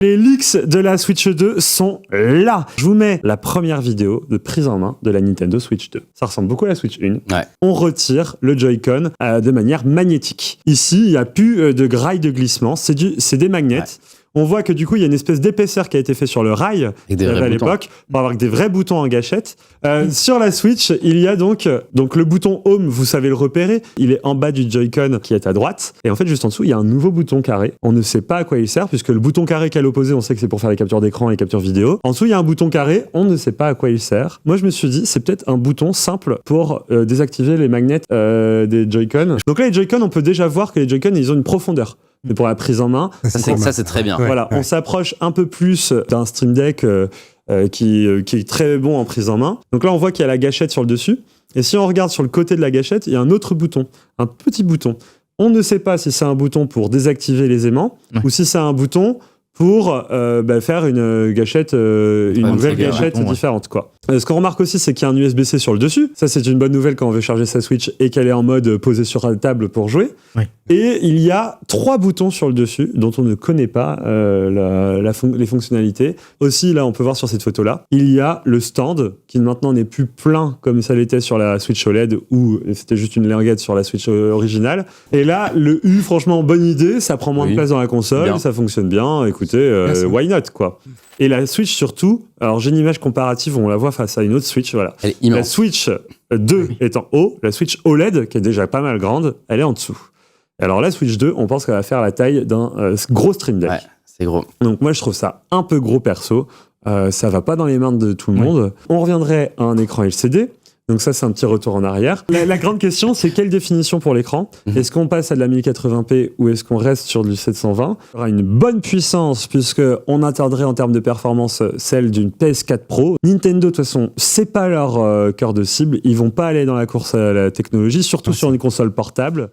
Les leaks de la Switch 2 sont là. Je vous mets la première vidéo de prise en main de la Nintendo Switch 2. Ça ressemble beaucoup à la Switch 1. Ouais. On retire le Joy-Con de manière magnétique. Ici, il n'y a plus de graille de glissement, c'est des magnets. Ouais. On voit que du coup, il y a une espèce d'épaisseur qui a été faite sur le rail à l'époque pour avoir des vrais boutons en gâchette. Sur la Switch, il y a donc le bouton Home, vous savez le repérer. Il est en bas du Joy-Con qui est à droite. Et en fait, juste en dessous, il y a un nouveau bouton carré. On ne sait pas à quoi il sert puisque le bouton carré qui est à l'opposé, on sait que c'est pour faire les captures d'écran et les captures vidéo. En dessous, il y a un bouton carré. On ne sait pas à quoi il sert. Moi, je me suis dit, c'est peut-être un bouton simple pour désactiver les magnets des Joy-Con. Donc là, les Joy-Con, on peut déjà voir que les Joy-Con, ils ont une profondeur. Mais pour la prise en main, ça c'est très bien. Voilà, on s'approche un peu plus d'un Stream Deck qui est très bon en prise en main. Donc là, on voit qu'il y a la gâchette sur le dessus. Et si on regarde sur le côté de la gâchette, il y a un autre bouton, un petit bouton. On ne sait pas si c'est un bouton pour désactiver les aimants ou si c'est un bouton pour faire une gâchette, une nouvelle gâchette différente, quoi. Ce qu'on remarque aussi, c'est qu'il y a un USB-C sur le dessus. Ça, c'est une bonne nouvelle quand on veut charger sa Switch et qu'elle est en mode posée sur la table pour jouer. Oui. Et il y a 3 boutons sur le dessus dont on ne connaît pas les fonctionnalités. Aussi, là, on peut voir sur cette photo-là, il y a le stand qui maintenant n'est plus plein comme ça l'était sur la Switch OLED où c'était juste une linguette sur la Switch originale. Et là, le U, franchement, bonne idée. Ça prend moins de place dans la console, ça fonctionne bien. Écoutez, why not, quoi. Et la Switch, surtout, alors j'ai une image comparative où on la voit face à une autre Switch, voilà. La Switch 2 est en haut, la Switch OLED, qui est déjà pas mal grande, elle est en dessous. Alors la Switch 2, on pense qu'elle va faire la taille d'un gros Stream Deck. Ouais, c'est gros. Donc moi, je trouve ça un peu gros perso. Ça va pas dans les mains de tout le monde. On reviendrait à un écran LCD. Donc ça, c'est un petit retour en arrière. La grande question, c'est quelle définition pour l'écran ? Est-ce qu'on passe à de la 1080p ou est-ce qu'on reste sur du 720 ? Il y aura une bonne puissance puisqu'on atteindrait en termes de performance celle d'une PS4 Pro. Nintendo, de toute façon, c'est pas leur cœur de cible. Ils vont pas aller dans la course à la technologie, surtout sur une console portable.